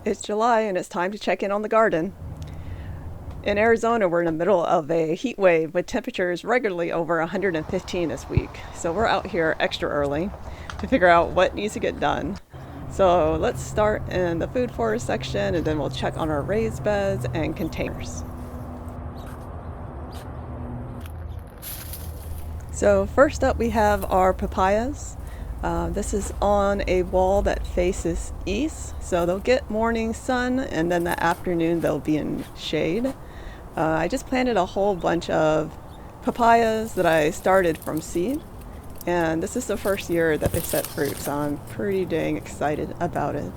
It's July and it's time to check in on the garden. In Arizona, we're in the middle of a heat wave with temperatures regularly over 115 this week. So we're out here extra early to figure out what needs to get done. So let's start in the food forest section and then we'll check on our raised beds and containers. So first up we have our papayas. This is on a wall that faces east, so they'll get morning sun and then the afternoon they'll be in shade. I just planted a whole bunch of papayas that I started from seed, and this is the first year that they've set fruit, so I'm pretty dang excited about it.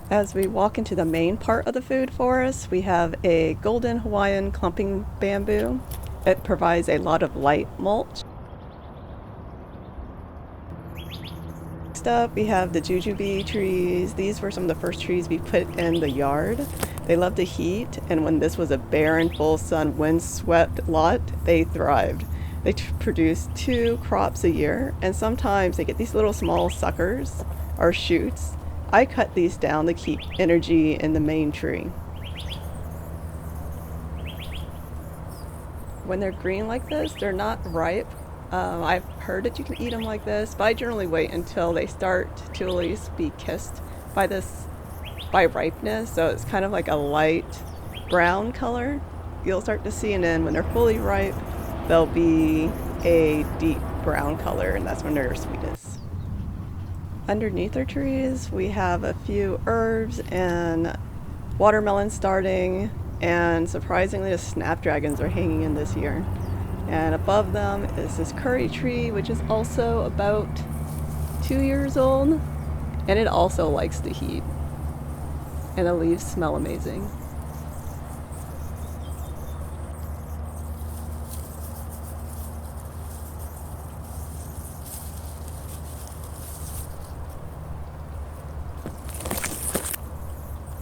As we walk into the main part of the food forest, we have a golden Hawaiian clumping bamboo. It provides a lot of light mulch. Next up, we have the jujube trees. These were some of the first trees we put in the yard. They love the heat, and when this was a barren, full sun, windswept lot, they thrived. They produce 2 crops a year, and sometimes they get these little small suckers or shoots. I cut these down to keep energy in the main tree. When they're green like this, they're not ripe. I've heard that you can eat them like this, but I generally wait until they start to at least be kissed by ripeness. So it's kind of like a light brown color you'll start to see, and then when they're fully ripe, they'll be a deep brown color, and that's when they're sweetest. Underneath our trees, we have a few herbs and watermelon starting, and surprisingly the snapdragons are hanging in this year. And above them is this curry tree, which is also about 2 years old, and it also likes the heat. And the leaves smell amazing.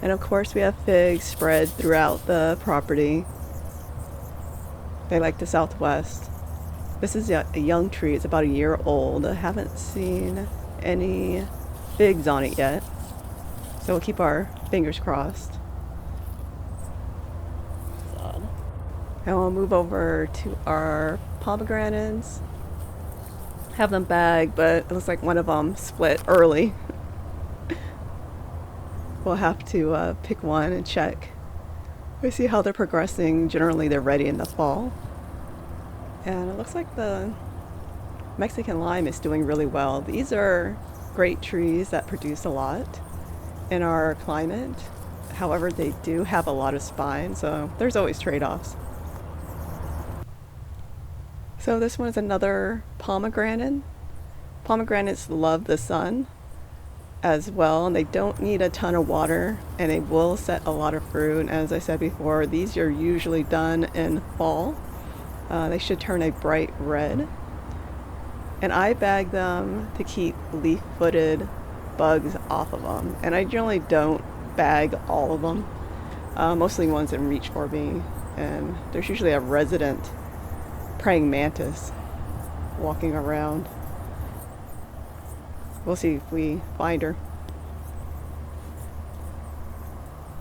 And of course we have figs spread throughout the property. They like the southwest. This is a young tree, it's about a year old. I haven't seen any figs on it yet, so we'll keep our fingers crossed. And we'll move over to our pomegranates. Have them bagged, but it looks like one of them split early. We'll have to pick one and check. We see how they're progressing. Generally, they're ready in the fall. And it looks like the Mexican lime is doing really well. These are great trees that produce a lot in our climate. However, they do have a lot of spine, so there's always trade-offs. So this one is another pomegranate. Pomegranates love the sun as well, and they don't need a ton of water, and they will set a lot of fruit. And as I said before, these are usually done in fall. They should turn a bright red, and I bag them to keep leaf-footed bugs off of them. And I generally don't bag all of them, mostly ones that reach for me, and there's usually a resident praying mantis walking around. We'll see if we find her.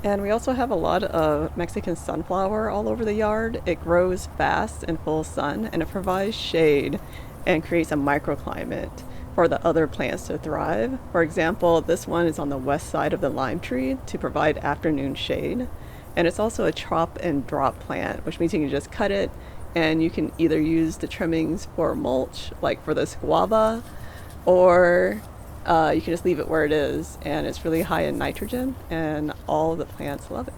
And we also have a lot of Mexican sunflower all over the yard. It grows fast in full sun, and it provides shade and creates a microclimate for the other plants to thrive. For example, this one is on the west side of the lime tree to provide afternoon shade. And it's also a chop and drop plant, which means you can just cut it and you can either use the trimmings for mulch, like for this guava, or you can just leave it where it is, and it's really high in nitrogen, and all the plants love it.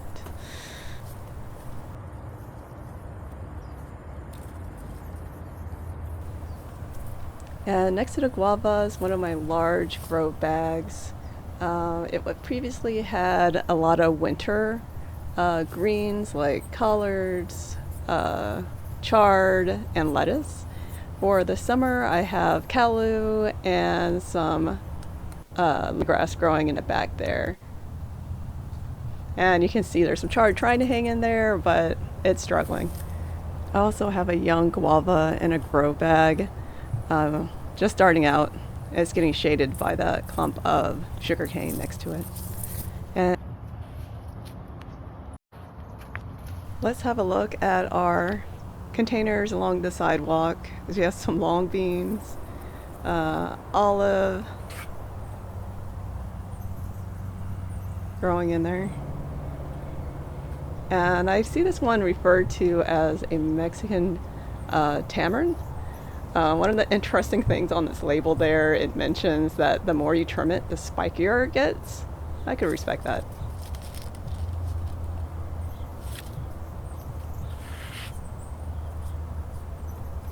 And next to the guava is one of my large grow bags. It previously had a lot of winter greens like collards, chard, and lettuce. For the summer, I have callaloo and some grass growing in the back there. And you can see there's some chard trying to hang in there, but it's struggling. I also have a young guava in a grow bag, just starting out. It's getting shaded by that clump of sugarcane next to it. And let's have a look at our containers along the sidewalk. We have some long beans, olive growing in there. And I see this one referred to as a Mexican tamarind. One of the interesting things on this label there, it mentions that the more you trim it, the spikier it gets. I could respect that.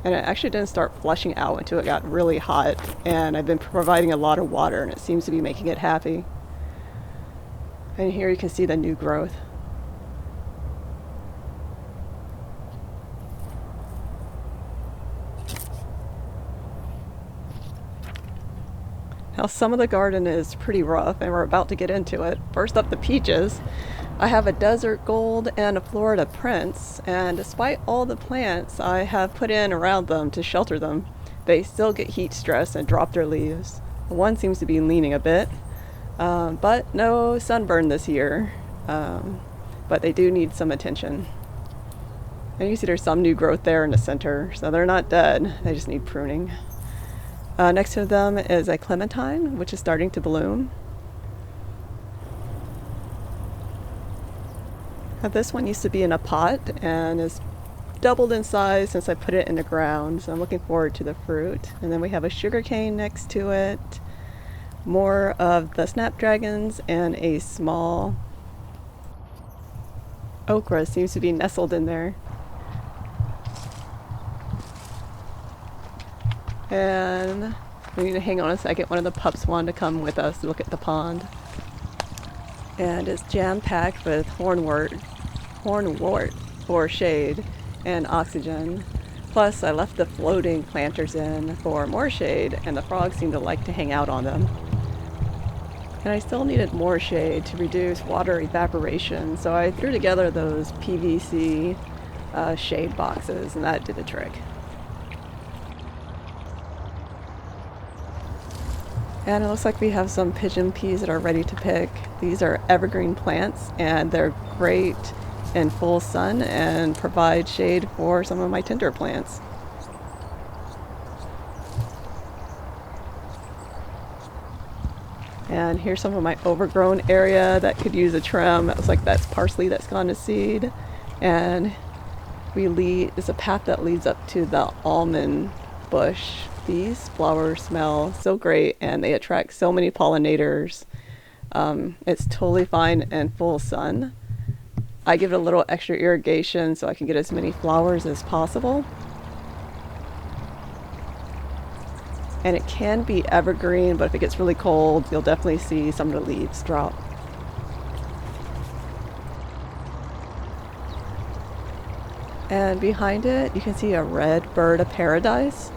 And it actually didn't start flushing out until it got really hot, and I've been providing a lot of water, and it seems to be making it happy. And here you can see the new growth. Now some of the garden is pretty rough and we're about to get into it. First up, the peaches. I have a desert gold and a Florida prince, and despite all the plants I have put in around them to shelter them, they still get heat stress and drop their leaves. One seems to be leaning a bit, but no sunburn this year, but they do need some attention. And you see there's some new growth there in the center, so they're not dead, they just need pruning. Next to them is a clementine, which is starting to bloom. This one used to be in a pot and is doubled in size since I put it in the ground, so I'm looking forward to the fruit. And then we have a sugarcane next to it, more of the snapdragons, and a small okra seems to be nestled in there. And we need to hang on a second. One of the pups wanted to come with us to look at the pond. And it's jam-packed with hornwort for shade and oxygen. Plus, I left the floating planters in for more shade, and the frogs seem to like to hang out on them. And I still needed more shade to reduce water evaporation, so I threw together those PVC shade boxes, and that did the trick. And it looks like we have some pigeon peas that are ready to pick. These are evergreen plants, and they're great in full sun and provide shade for some of my tender plants. And here's some of my overgrown area that could use a trim. It looks like that's parsley that's gone to seed. And there's a path that leads up to the almond bush. These flowers smell so great and they attract so many pollinators. It's totally fine in full sun. I give it a little extra irrigation so I can get as many flowers as possible. And it can be evergreen, but if it gets really cold, you'll definitely see some of the leaves drop. And behind it, you can see a red bird of paradise.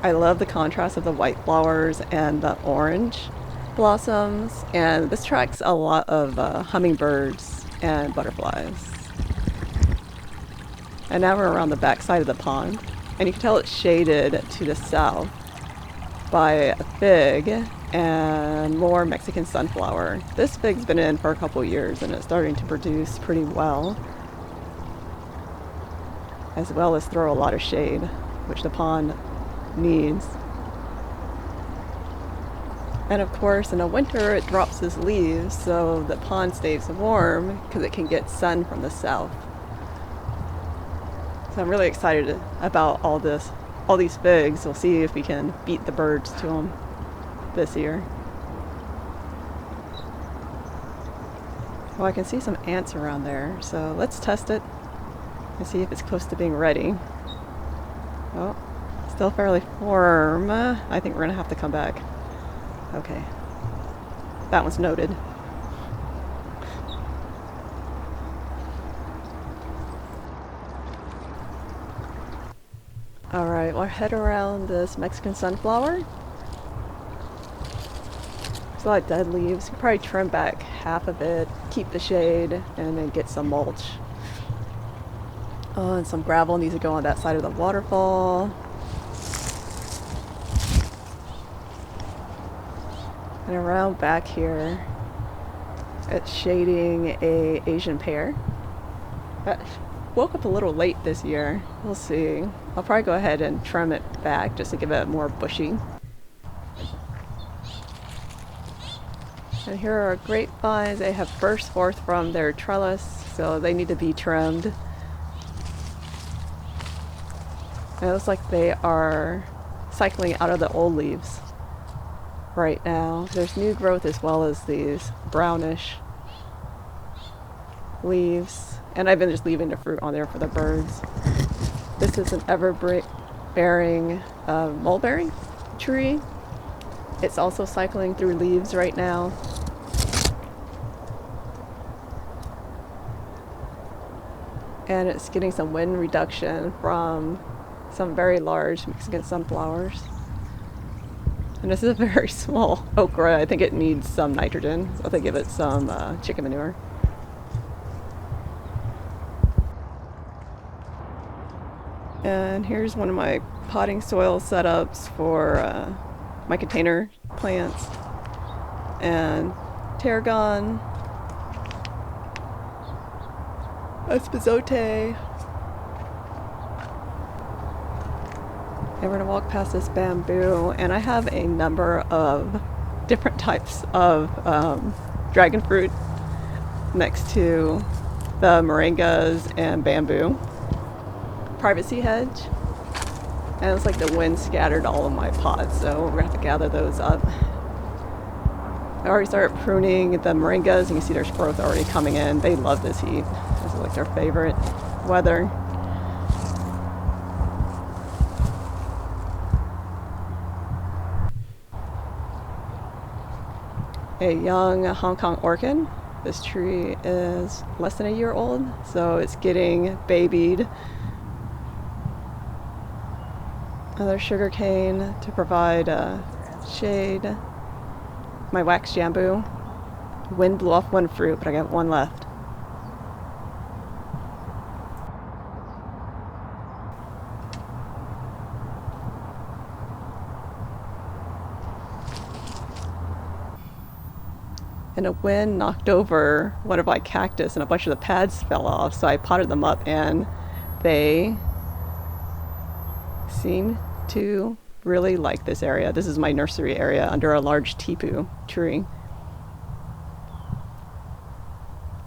I love the contrast of the white flowers and the orange blossoms, and this attracts a lot of hummingbirds and butterflies. And now we're around the back side of the pond, and you can tell it's shaded to the south by a fig and more Mexican sunflower. This fig's been in for a couple years and it's starting to produce pretty well, as well as throw a lot of shade, which the pond needs. And of course in the winter it drops its leaves so the pond stays warm because it can get sun from the south. So I'm really excited about all these figs. We'll see if we can beat the birds to them this year. Well, I can see some ants around there, so let's test it and see if it's close to being ready. Oh, still fairly warm. I think we're gonna have to come back. Okay, that one's noted. All right, we'll head around this Mexican sunflower. There's a lot of dead leaves. You could probably trim back half of it, keep the shade, and then get some mulch. And some gravel needs to go on that side of the waterfall. And around back here, it's shading a Asian pear. I woke up a little late this year. We'll see. I'll probably go ahead and trim it back just to give it more bushy. And here are grapevines. They have burst forth from their trellis, so they need to be trimmed. And it looks like they are cycling out of the old leaves right now. There's new growth as well as these brownish leaves. And I've been just leaving the fruit on there for the birds. This is an ever-bearing mulberry tree. It's also cycling through leaves right now. And it's getting some wind reduction from some very large Mexican sunflowers. And this is a very small okra. I think it needs some nitrogen, so they give it some chicken manure. And here's one of my potting soil setups for my container plants. And tarragon, espezote. And we're gonna walk past this bamboo, and I have a number of different types of dragon fruit next to the moringas and bamboo. Privacy hedge, and it's like the wind scattered all of my pots, so we're gonna have to gather those up. I already started pruning the moringas, and you can see there's growth already coming in. They love this heat. This is like their favorite weather. A young Hong Kong orchid. This tree is less than a year old, so it's getting babied. Another sugar cane to provide shade. My wax jambu. Wind blew off one fruit, but I got one left. And a wind knocked over one of my cactus, and a bunch of the pads fell off, so I potted them up, and they seem to really like this area. This is my nursery area under a large tipu tree.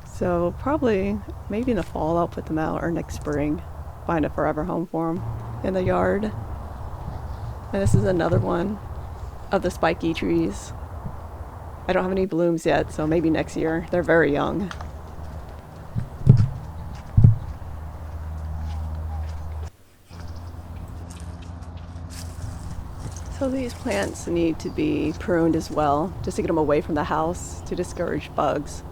So probably, maybe in the fall I'll put them out, or next spring, find a forever home for them in the yard. And this is another one of the spiky trees. I don't have any blooms yet, so maybe next year. They're very young. So these plants need to be pruned as well, just to get them away from the house to discourage bugs.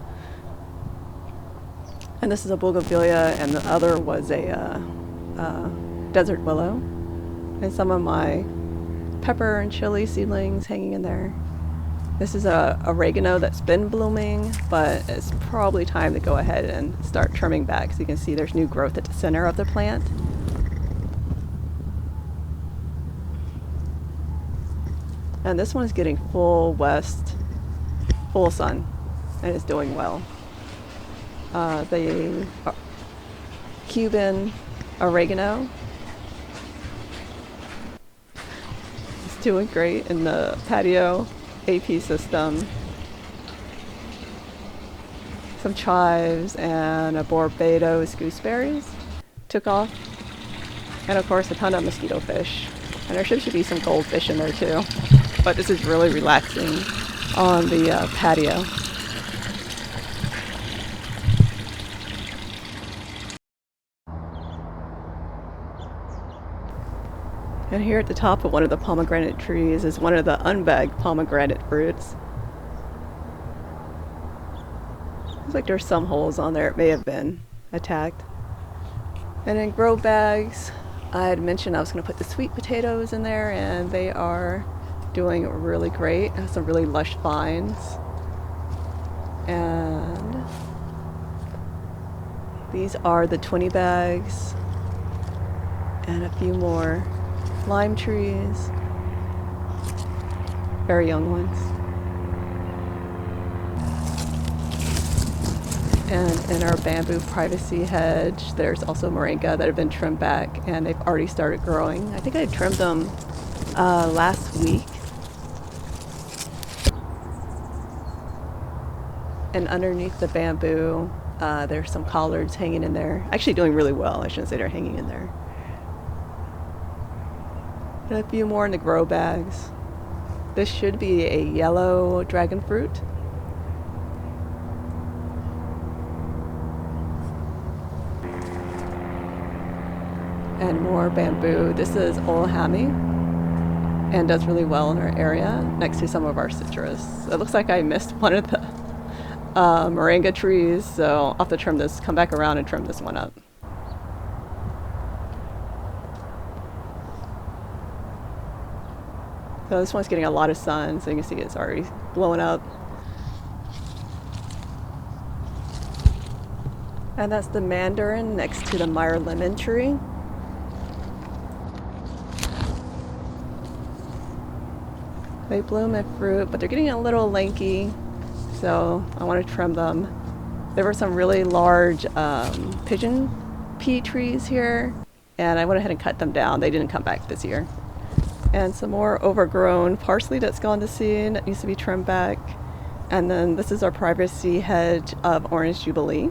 And this is a bougainvillea, and the other was a desert willow. And some of my pepper and chili seedlings hanging in there. This is a oregano that's been blooming, but it's probably time to go ahead and start trimming back. So you can see there's new growth at the center of the plant. And this one is getting full west, full sun, and it's doing well. The Cuban oregano is doing great in the patio AP system. Some chives and a Barbados gooseberries took off. And of course a ton of mosquito fish. And there should be some goldfish in there too. But this is really relaxing on the patio. And here at the top of one of the pomegranate trees is one of the unbagged pomegranate fruits. Looks like there's some holes on there. It may have been attacked. And in grow bags, I had mentioned I was going to put the sweet potatoes in there, and they are doing really great. It has some really lush vines. And these are the 20 bags. And a few more lime trees. Very young ones. And in our bamboo privacy hedge, there's also moringa that have been trimmed back, and they've already started growing. I think I trimmed them last week. And underneath the bamboo, there's some collards hanging in there. Actually doing really well. I shouldn't say they're hanging in there. And a few more in the grow bags. This should be a yellow dragon fruit. And more bamboo. This is olahami and does really well in our area next to some of our citrus. It looks like I missed one of the moringa trees, so I'll have to trim this, come back around and trim this one up. So this one's getting a lot of sun, so you can see it's already blowing up. And that's the mandarin next to the Meyer lemon tree. They bloom in fruit, but they're getting a little lanky, so I want to trim them. There were some really large pigeon pea trees here, and I went ahead and cut them down. They didn't come back this year. And some more overgrown parsley that's gone to seed that needs to be trimmed back. And then this is our privacy hedge of orange jubilee.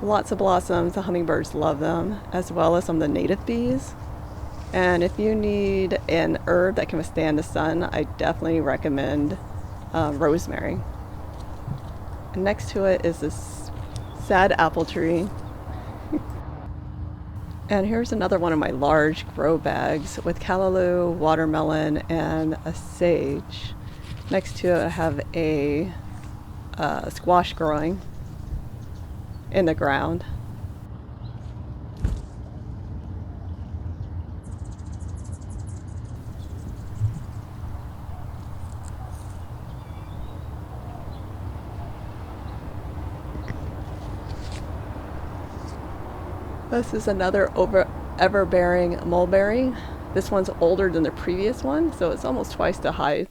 Lots of blossoms, the hummingbirds love them, as well as some of the native bees. And if you need an herb that can withstand the sun, I definitely recommend rosemary. And next to it is this sad apple tree. And here's another one of my large grow bags with callaloo, watermelon, and a sage. Next to it I have a squash growing in the ground. This is another ever-bearing mulberry. This one's older than the previous one, so it's almost twice the height.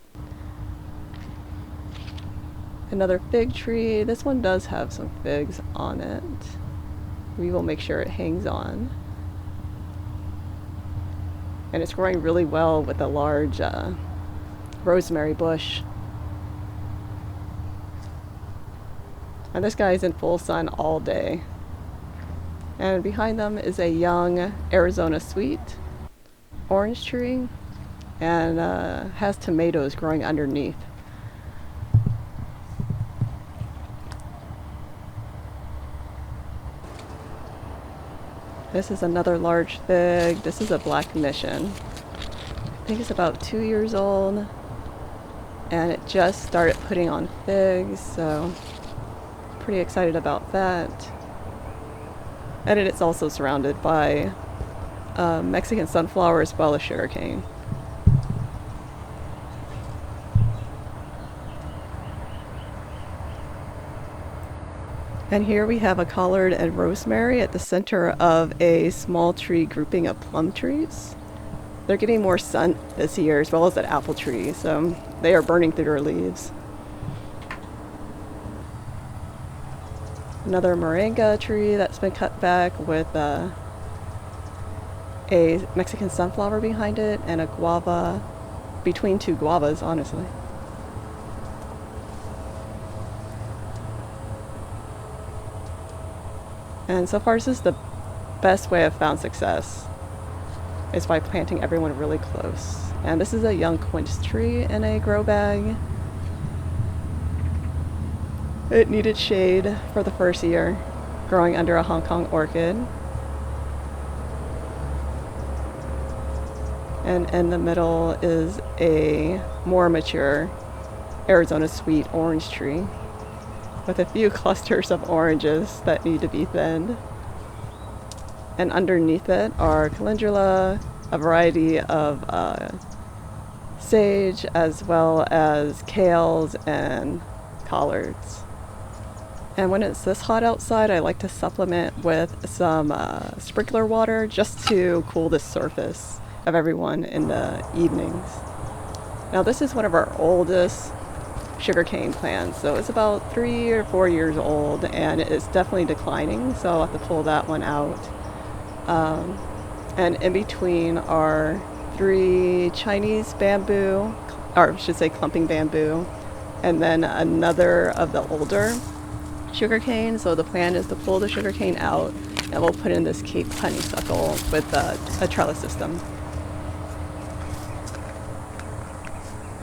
Another fig tree. This one does have some figs on it. We will make sure it hangs on. And it's growing really well with a large rosemary bush. And this guy's in full sun all day. And behind them is a young Arizona sweet orange tree, and has tomatoes growing underneath. This is another large fig. This is a black mission. I think it's about 2 years old, and it just started putting on figs, so pretty excited about that. And it's also surrounded by Mexican sunflower as well as sugarcane. And here we have a collard and rosemary at the center of a small tree grouping of plum trees. They're getting more sun this year, as well as that apple tree, so they are burning through their leaves. Another moringa tree that's been cut back with a Mexican sunflower behind it, and a guava between two guavas, honestly. And so far, this is the best way I've found success, is by planting everyone really close. And this is a young quince tree in a grow bag. It needed shade for the first year, growing under a Hong Kong orchid. And in the middle is a more mature Arizona sweet orange tree with a few clusters of oranges that need to be thinned. And underneath it are calendula, a variety of sage, as well as kales and collards. And when it's this hot outside, I like to supplement with some sprinkler water just to cool the surface of everyone in the evenings. Now this is one of our oldest sugarcane plants, so it's about 3 or 4 years old, and it's definitely declining, so I'll have to pull that one out. And in between are 3 Chinese bamboo, or I should say clumping bamboo, and then another of the older sugarcane. So the plan is to pull the sugarcane out, and we'll put in this Cape honeysuckle with a trellis system.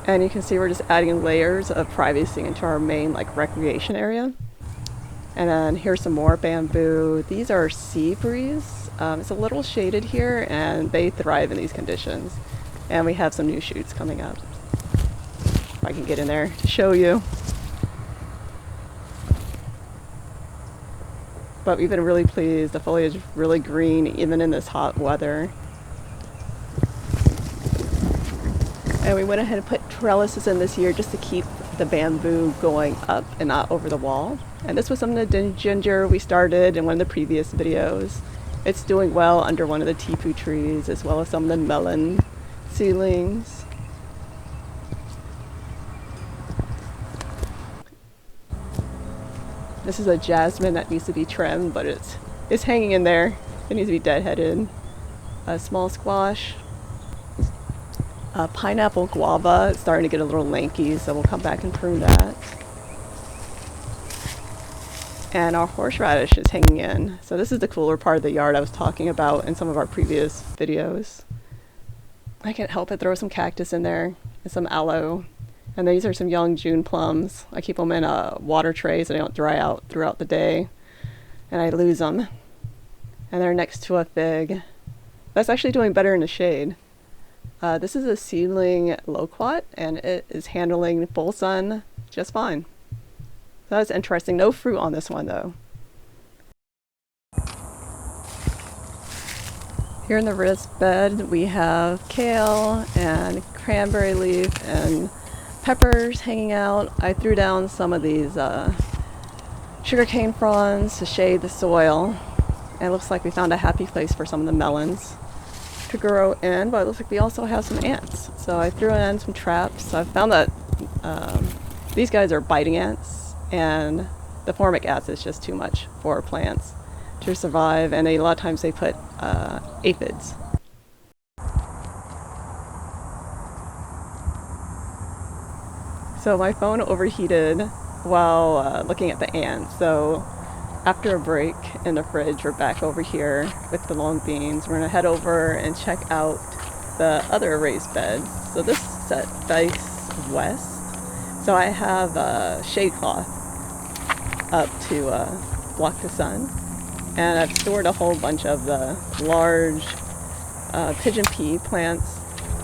And you can see we're just adding layers of privacy into our main recreation area. And then here's some more bamboo. These are sea breeze. It's a little shaded here, and they thrive in these conditions. And we have some new shoots coming up. If I can get in there to show you. But we've been really pleased. The foliage is really green even in this hot weather. And we went ahead and put trellises in this year just to keep the bamboo going up and not over the wall. And this was some of the ginger we started in one of the previous videos. It's doing well under one of the tepu trees, as well as some of the melon seedlings. This is a jasmine that needs to be trimmed, but it's hanging in there. It needs to be deadheaded. A small squash. Pineapple guava is starting to get a little lanky, so we'll come back and prune that. And our horseradish is hanging in. So this is the cooler part of the yard I was talking about in some of our previous videos. I can't help but throw some cactus in there and some aloe. And these are some young June plums. I keep them in water trays so they don't dry out throughout the day. And I lose them. And they're next to a fig. That's actually doing better in the shade. This is a seedling loquat, and it is handling full sun just fine. So that's interesting. No fruit on this one though. Here in the raised bed we have kale and cranberry leaf and peppers hanging out. I threw down some of these sugarcane fronds to shade the soil. And it looks like we found a happy place for some of the melons to grow in, but it looks like we also have some ants. So I threw in some traps. I found that these guys are biting ants, and the formic acid is just too much for plants to survive, and a lot of times they put aphids. So my phone overheated while looking at the ants. So after a break in the fridge, we're back over here with the long beans. We're gonna head over and check out the other raised beds. So this is set face west. So I have a shade cloth up to block the sun. And I've stored a whole bunch of the large pigeon pea plants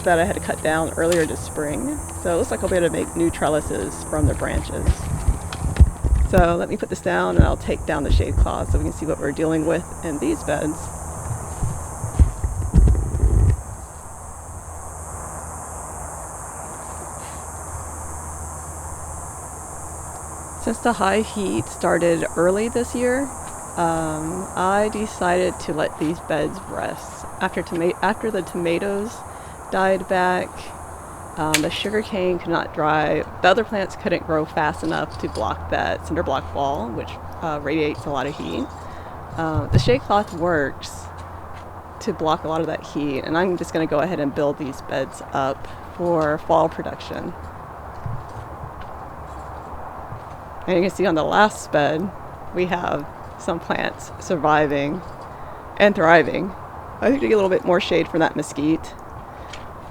that I had to cut down earlier this spring. So it looks like I'll be able to make new trellises from the branches. So let me put this down and I'll take down the shade cloth so we can see what we're dealing with in these beds. Since the high heat started early this year, I decided to let these beds rest. After the tomatoes died back, the sugarcane could not dry. The other plants couldn't grow fast enough to block that cinder block wall, which radiates a lot of heat. The shade cloth works to block a lot of that heat, and I'm just going to go ahead and build these beds up for fall production. And you can see on the last bed, we have some plants surviving and thriving. I think to get a little bit more shade from that mesquite.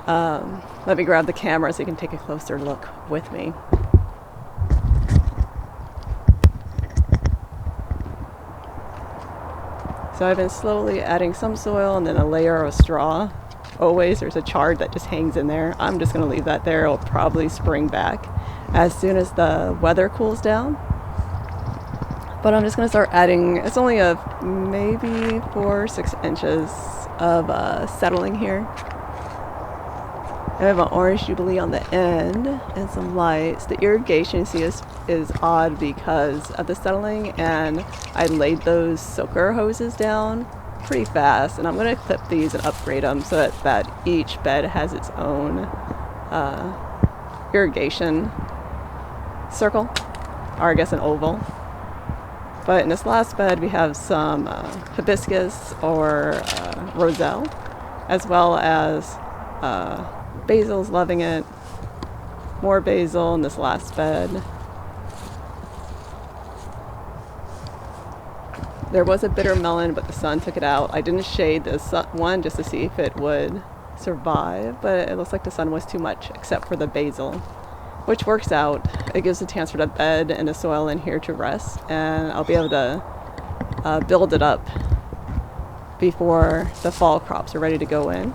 Let me grab the camera so you can take a closer look with me. So I've been slowly adding some soil and then a layer of straw. Always there's a chard that just hangs in there. I'm just going to leave that there. It'll probably spring back as soon as the weather cools down. But I'm just going to start adding, it's only maybe 4 or 6 inches of settling here. I have an orange jubilee on the end and some lights. The irrigation you see is odd because of the settling, and I laid those soaker hoses down pretty fast, and I'm going to clip these and upgrade them so that each bed has its own irrigation circle, or I guess an oval. But in this last bed we have some hibiscus or roselle, as well as basil's loving it. More basil in this last bed. There was a bitter melon, but the sun took it out. I didn't shade this one just to see if it would survive, but it looks like the sun was too much, except for the basil, which works out. It gives a chance for the bed and the soil in here to rest, and I'll be able to build it up before the fall crops are ready to go in.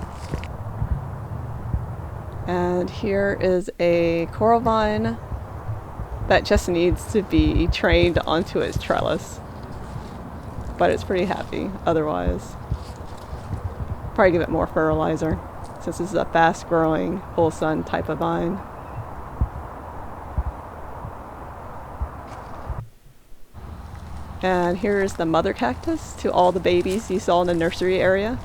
And here is a coral vine that just needs to be trained onto its trellis, but it's pretty happy otherwise. Probably give it more fertilizer since this is a fast growing full sun type of vine. And here's the mother cactus to all the babies you saw in the nursery area.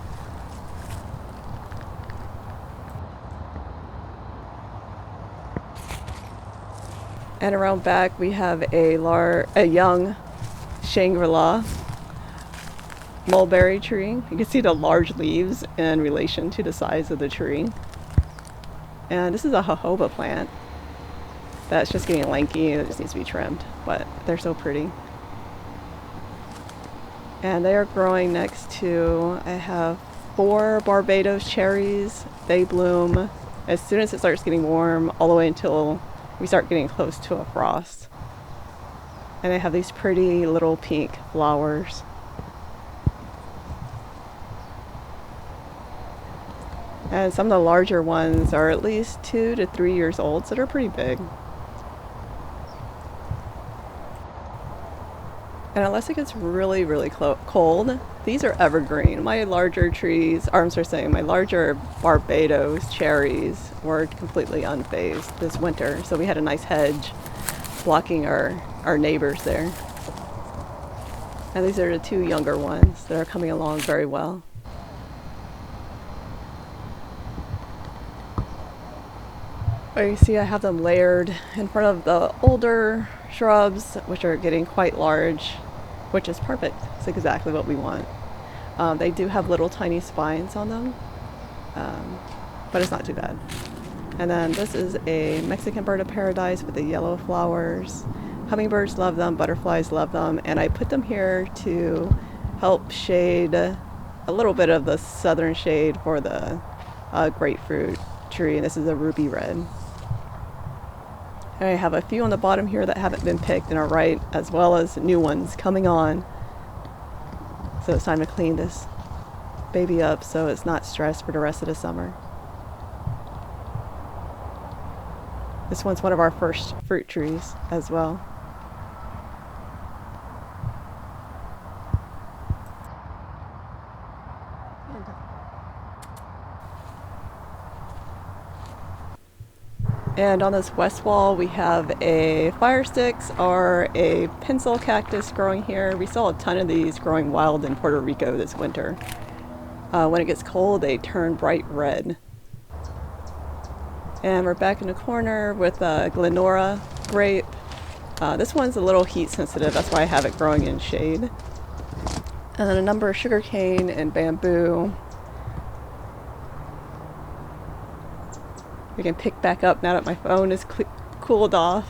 And around back we have a young Shangri-La mulberry tree. You can see the large leaves in relation to the size of the tree. And this is a jojoba plant that's just getting lanky and it just needs to be trimmed, but they're so pretty. And they are growing next to, I have 4 Barbados cherries. They bloom as soon as it starts getting warm all the way until we start getting close to a frost. And they have these pretty little pink flowers. And some of the larger ones are at least 2 to 3 years old, so they're pretty big. And unless it gets really, really cold, these are evergreen. My larger trees, or I'm sorry, saying my larger Barbados cherries were completely unfazed this winter. So we had a nice hedge blocking our neighbors there. And these are the 2 younger ones that are coming along very well. You see I have them layered in front of the older shrubs, which are getting quite large, which is perfect. It's exactly what we want. They do have little tiny spines on them, but it's not too bad. And then this is a Mexican bird of paradise with the yellow flowers. Hummingbirds love them, butterflies love them, and I put them here to help shade a little bit of the southern shade for the grapefruit tree, and this is a ruby red. And I have a few on the bottom here that haven't been picked and are right, as well as new ones coming on. So it's time to clean this baby up so it's not stressed for the rest of the summer. This one's one of our first fruit trees as well. And on this west wall we have a fire sticks or a pencil cactus growing here. We saw a ton of these growing wild in Puerto Rico this winter. When it gets cold they turn bright red. And we're back in the corner with a Glenora grape. This one's a little heat sensitive, that's why I have it growing in shade. And then a number of sugarcane and bamboo. We can pick back up now that my phone is cooled off.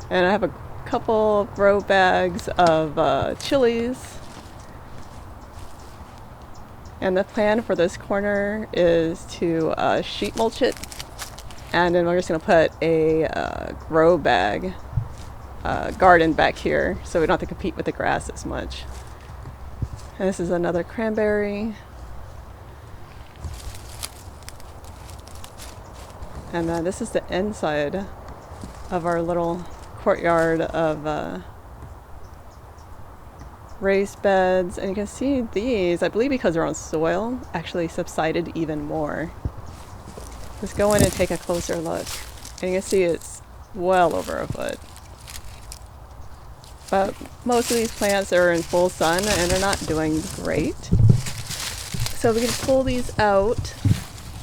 And I have a couple grow bags of chilies. And the plan for this corner is to sheet mulch it. And then we're just going to put a grow bag garden back here so we don't have to compete with the grass as much. And this is another cranberry. And then this is the inside of our little courtyard of raised beds. And you can see these, I believe because they're on soil, actually subsided even more. Let's go in and take a closer look. And you can see it's well over a foot. But most of these plants are in full sun and they're not doing great. So we're going to pull these out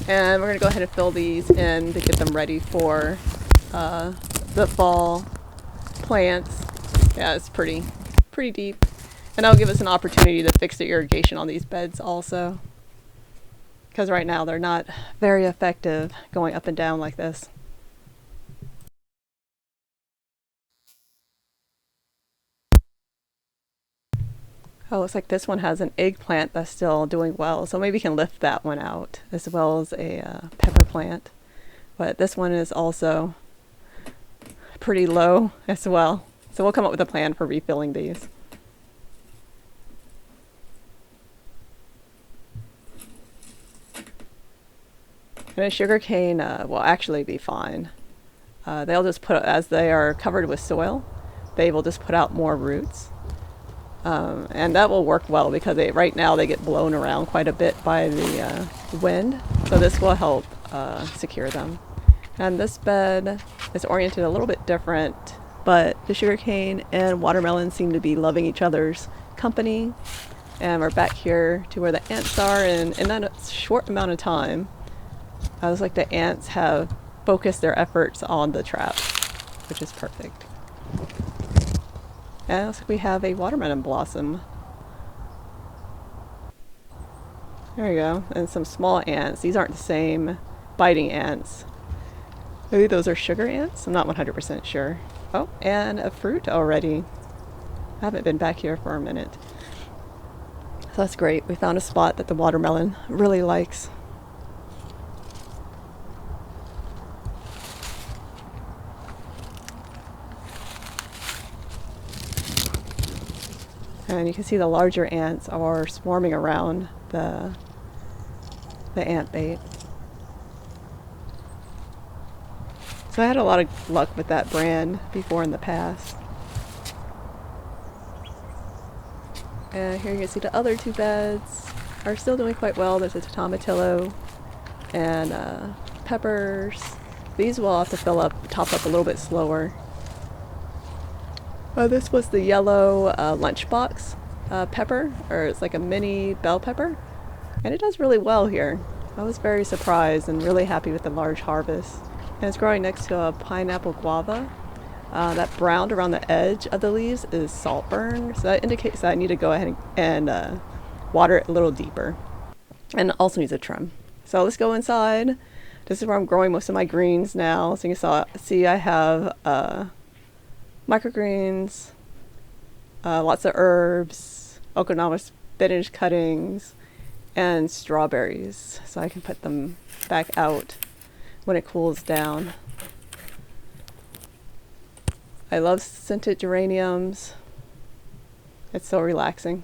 and we're going to go ahead and fill these in to get them ready for the fall plants. Yeah, it's pretty deep. And that'll give us an opportunity to fix the irrigation on these beds also. Because right now they're not very effective going up and down like this. Oh, looks like this one has an eggplant that's still doing well, so maybe we can lift that one out, as well as a pepper plant. But this one is also pretty low as well, so we'll come up with a plan for refilling these. And a sugarcane will actually be fine. They'll just put, as they are covered with soil, they will just put out more roots. And that will work well because right now they get blown around quite a bit by the wind. So this will help secure them. And this bed is oriented a little bit different, but the sugarcane and watermelon seem to be loving each other's company. And we're back here to where the ants are, and in that short amount of time, I was like the ants have focused their efforts on the trap, which is perfect. And it looks like we have a watermelon blossom. There you go. And some small ants. These aren't the same biting ants. Maybe those are sugar ants? I'm not 100% sure. Oh, and a fruit already. I haven't been back here for a minute. So that's great. We found a spot that the watermelon really likes. And you can see the larger ants are swarming around the ant bait. So I had a lot of luck with that brand before in the past. And here you can see the other two beds are still doing quite well. There's a tomatillo and peppers. These will have to top up a little bit slower. This was the yellow lunchbox pepper, or it's like a mini bell pepper, and it does really well here. I was very surprised and really happy with the large harvest. And it's growing next to a pineapple guava. That brown around the edge of the leaves is saltburn, so that indicates that I need to go ahead and water it a little deeper, and also needs a trim. So let's go inside. This is where I'm growing most of my greens now. So you can see I have microgreens, lots of herbs, Okinawa spinach cuttings, and strawberries. So I can put them back out when it cools down. I love scented geraniums. It's so relaxing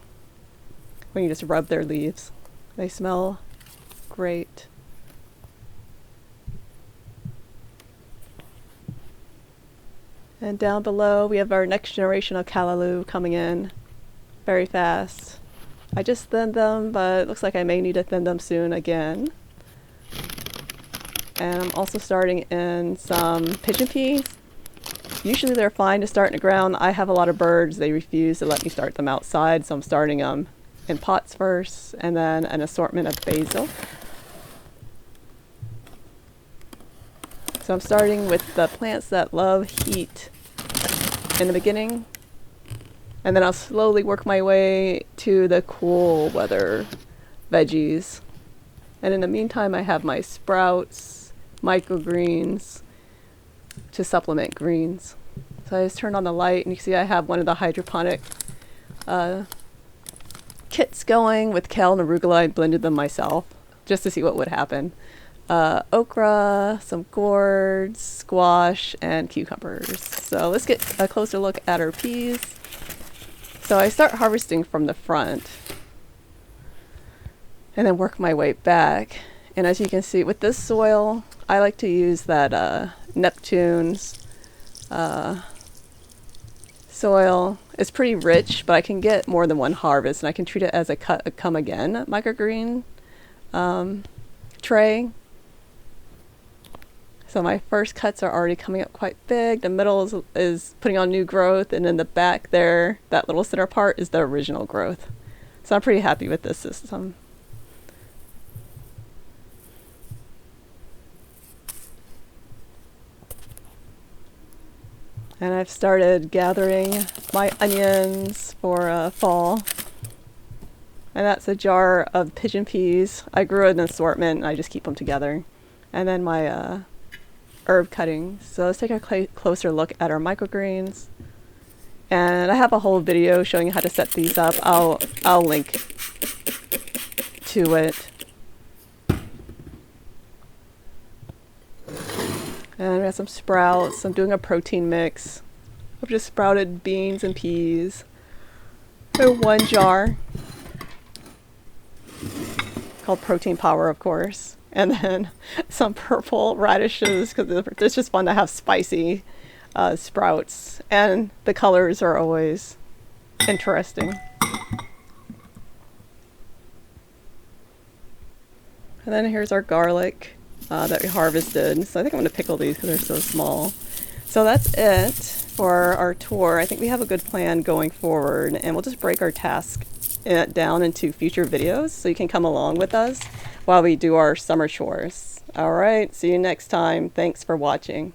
when you just rub their leaves. They smell great. And down below we have our next generation of callaloo coming in very fast. I just thinned them, but it looks like I may need to thin them soon again. And I'm also starting in some pigeon peas. Usually they're fine to start in the ground. I have a lot of birds. They refuse to let me start them outside, so I'm starting them in pots first, and then an assortment of basil. So I'm starting with the plants that love heat in the beginning, and then I'll slowly work my way to the cool weather veggies. And in the meantime, I have my sprouts, microgreens to supplement greens. So I just turned on the light, and you can see I have one of the hydroponic kits going with kale and arugula. I blended them myself just to see what would happen. Okra, some gourds, squash, and cucumbers. So let's get a closer look at our peas. So I start harvesting from the front and then work my way back. And as you can see with this soil, I like to use that Neptune's soil. It's pretty rich, but I can get more than one harvest, and I can treat it as a come again microgreen tray. So my first cuts are already coming up quite big. The middle is putting on new growth, and in the back there, that little center part is the original growth. So I'm pretty happy with this system. And I've started gathering my onions for fall. And that's a jar of pigeon peas. I grew an assortment, and I just keep them together. And then my herb cuttings. So let's take a closer look at our microgreens. And I have a whole video showing you how to set these up. I'll link to it. And we have some sprouts. I'm doing a protein mix of just sprouted beans and peas in one jar, called Protein Power, of course. And then some purple radishes, because it's just fun to have spicy sprouts. And the colors are always interesting. And then here's our garlic that we harvested. So I think I'm going to pickle these because they're so small. So that's it for our tour. I think we have a good plan going forward, and we'll just break our task down into future videos so you can come along with us while we do our summer chores. All right, see you next time. Thanks for watching.